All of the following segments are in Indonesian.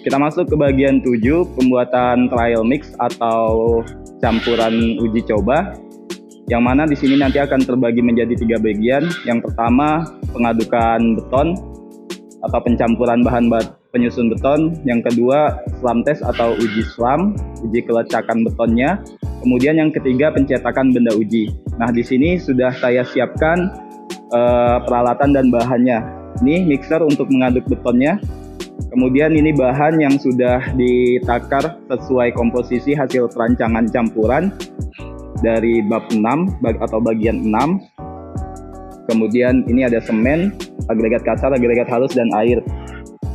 Kita masuk ke bagian 7, pembuatan trial mix atau campuran uji coba. Yang mana di sini nanti akan terbagi menjadi 3 bagian. Yang pertama, pengadukan beton atau pencampuran bahan penyusun beton. Yang kedua, slam test atau uji slam, uji kelacakan betonnya. Kemudian yang ketiga, pencetakan benda uji. Nah, di sini sudah saya siapkan peralatan dan bahannya. Ini mixer untuk mengaduk betonnya. Kemudian ini bahan yang sudah ditakar sesuai komposisi hasil perancangan campuran dari bab 6 atau bagian 6. Kemudian ini ada semen, agregat kasar, agregat halus, dan air.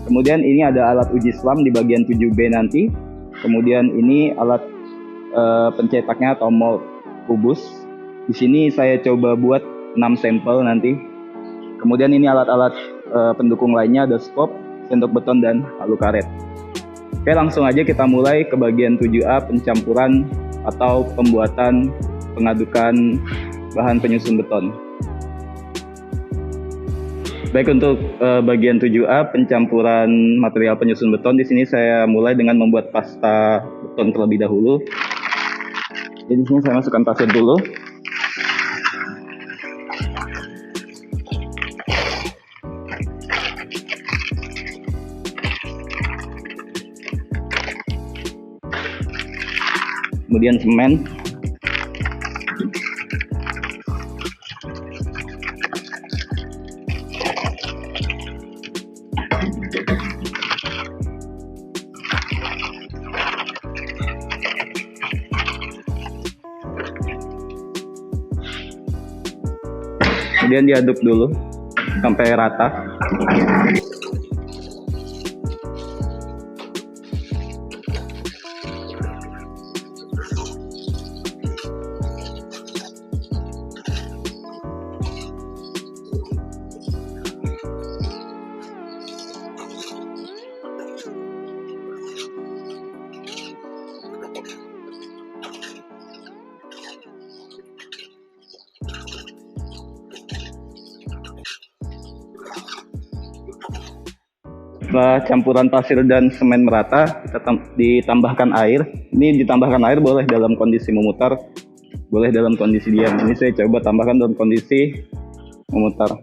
Kemudian ini ada alat uji slam di bagian 7B nanti. Kemudian ini alat pencetaknya atau mold kubus. Di sini saya coba buat 6 sampel nanti. Kemudian ini alat-alat pendukung lainnya, ada skop, sendok beton, dan halu karet. Oke, langsung aja kita mulai ke bagian 7A, pencampuran atau pembuatan pengadukan bahan penyusun beton. Baik, untuk bagian 7A, pencampuran material penyusun beton, di sini saya mulai dengan membuat pasta beton terlebih dahulu. Jadi di sini saya masukkan pasir dulu. Kemudian semen, kemudian diaduk dulu sampai rata. Setelah campuran pasir dan semen merata, kita ditambahkan air. Ini ditambahkan air boleh dalam kondisi memutar, boleh dalam kondisi diam. Ini saya coba tambahkan dalam kondisi memutar.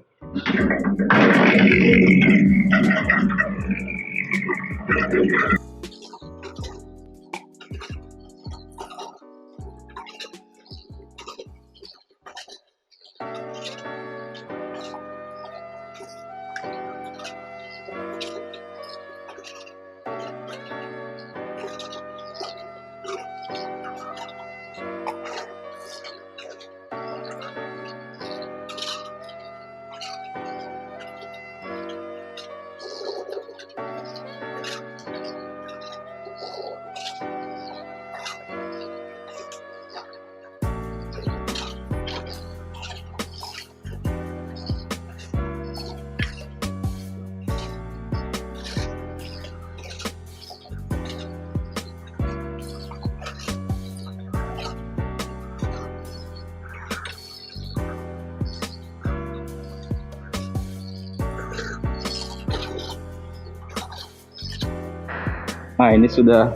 Nah, ini sudah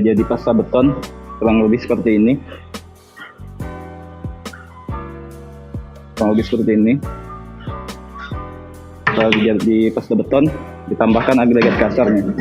jadi pasta beton, kurang lebih seperti ini. Setelah jadi pasta beton, ditambahkan agregat kasarnya.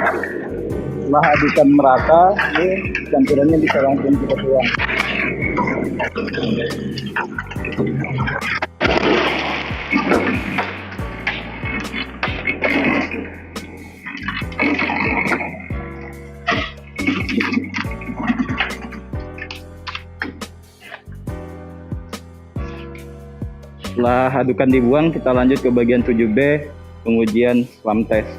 Setelah adukan merata, ini campurannya bisa langsung kita tuang. Setelah adukan dibuang, kita lanjut ke bagian 7B, pengujian SLAM test.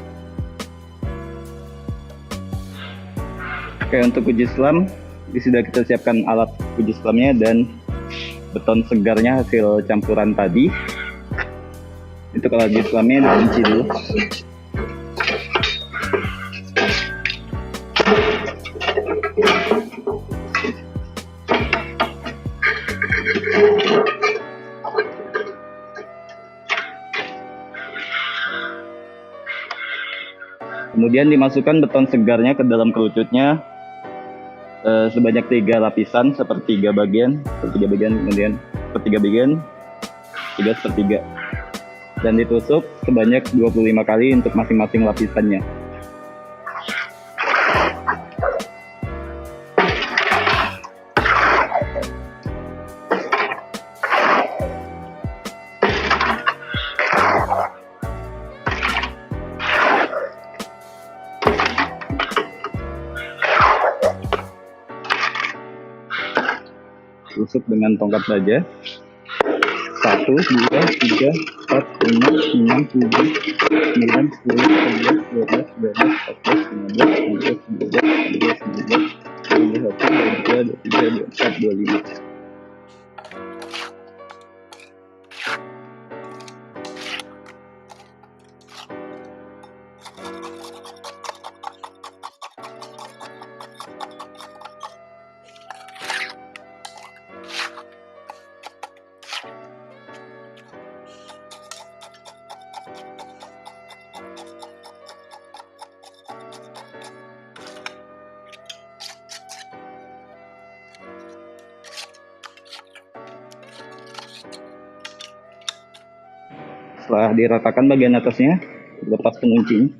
Oke, untuk uji SLAM, sudah kita siapkan alat uji SLAM-nya dan beton segarnya hasil campuran tadi. Untuk alat uji SLAM-nya dikunci dulu. Kemudian dimasukkan beton segarnya ke dalam kerucutnya sebanyak 3 lapisan sepertiga bagian, kemudian sepertiga bagian, 3/3, dan ditusuk sebanyak 25 kali untuk masing-masing lapisannya. Tusuk dengan tongkat baja. 1, 2, 3, 4, 5, 6, 7, 9, 10, 11, 12, 13, 14, 15, 16, 17, 18, 19, 20, 21, 22, 23, 24, 25. Setelah diratakan bagian atasnya, lepas penguncinya.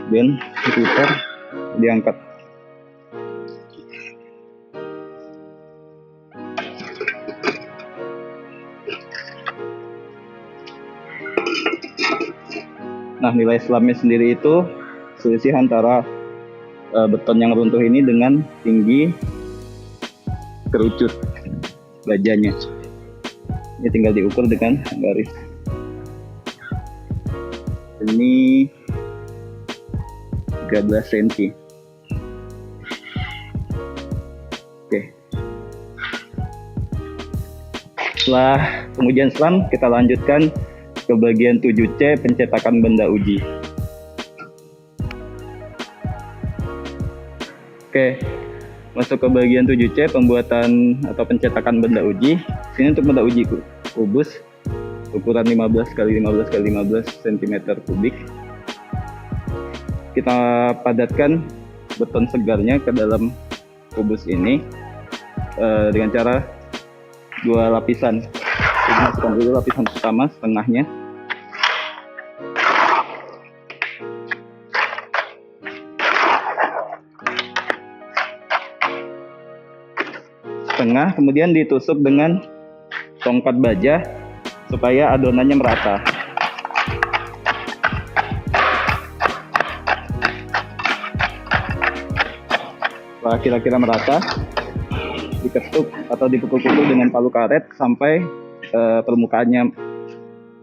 Kemudian diputar, diangkat. Nah, nilai SLAM-nya sendiri itu selisih antara beton yang runtuh ini dengan tinggi kerucut bajanya. Ini tinggal diukur dengan garis. Ini 13 cm. Oke. Setelah pengujian SLAM, kita lanjutkan ke bagian 7C, pencetakan benda uji. Oke, masuk ke bagian 7C, pembuatan atau pencetakan benda uji. Sini untuk benda uji kubus, ukuran 15 x 15 x 15 cm kubik. Kita padatkan beton segarnya ke dalam kubus ini dengan cara 2 lapisan. Kita masukkan dulu lapisan pertama, setengahnya. Setengah, kemudian ditusuk dengan tongkat baja supaya adonannya merata. Setelah kira-kira merata, diketuk atau dipukul-pukul dengan palu karet sampai permukaannya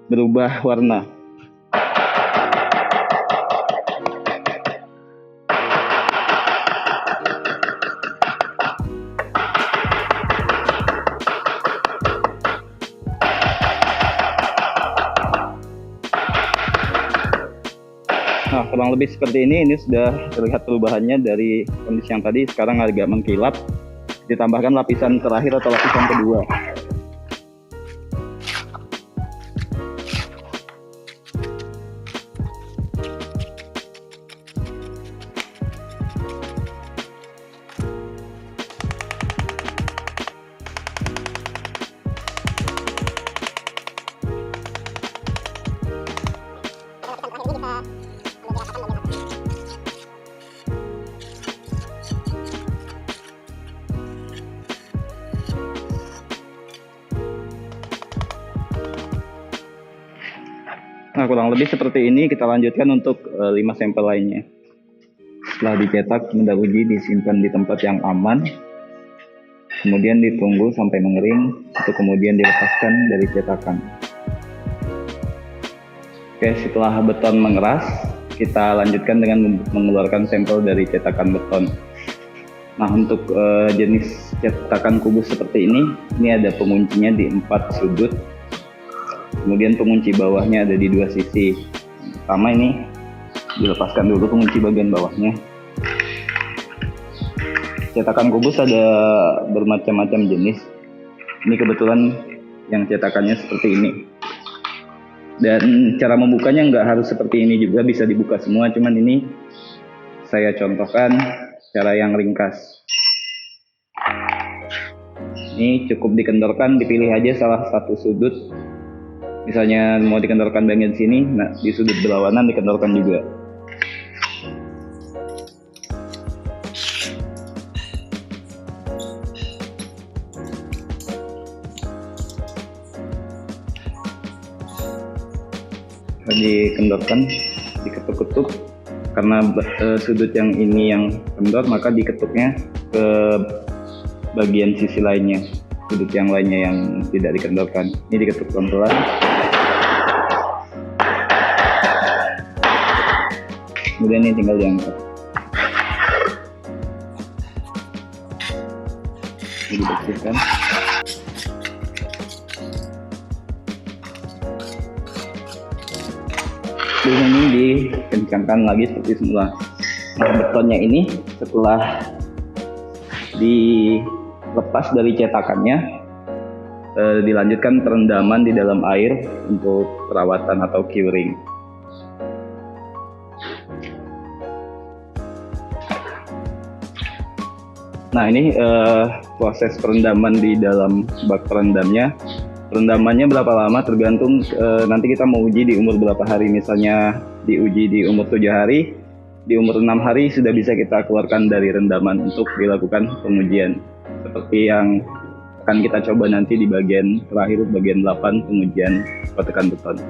berubah warna. Nah, kurang lebih seperti ini sudah terlihat perubahannya dari kondisi yang tadi, sekarang agak mengkilap. Ditambahkan lapisan terakhir atau lapisan kedua. Nah, kurang lebih seperti ini. Kita lanjutkan untuk 5 sampel lainnya. Setelah dicetak, benda uji disimpan di tempat yang aman. Kemudian ditunggu sampai mengering, untuk kemudian dilepaskan dari cetakan. Oke, setelah beton mengeras, kita lanjutkan dengan mengeluarkan sampel dari cetakan beton. Nah, untuk jenis cetakan kubus seperti ini ada penguncinya di 4 sudut. Kemudian pengunci bawahnya ada di 2 sisi. Pertama ini dilepaskan dulu pengunci bagian bawahnya. Cetakan kubus ada bermacam-macam jenis. Ini kebetulan yang cetakannya seperti ini. Dan cara membukanya nggak harus seperti ini juga, bisa dibuka semua. Cuman ini saya contohkan cara yang ringkas. Ini cukup dikendorkan, dipilih aja salah satu sudut. Misalnya mau dikendorkan bagian sini, nah di sudut berlawanan dikendorkan juga. Dikendorkan, diketuk-ketuk. Karena sudut yang ini yang kendor, maka diketuknya ke bagian sisi lainnya, sudut yang lainnya yang tidak dikendorkan. Ini diketuk pelan-pelan. Kemudian ini tinggal diangkat. Ini dibersihkan. Kemudian ini dikencangkan lagi seperti semula. Nah, betonnya ini setelah dilepas dari cetakannya, dilanjutkan perendaman di dalam air untuk perawatan atau curing. Nah, ini proses perendaman di dalam bak perendamnya. Perendamannya berapa lama tergantung nanti kita mau uji di umur berapa hari. Misalnya diuji di umur 7 hari, di umur 6 hari sudah bisa kita keluarkan dari rendaman untuk dilakukan pengujian. Seperti yang akan kita coba nanti di bagian terakhir, bagian 8, pengujian kotekan beton.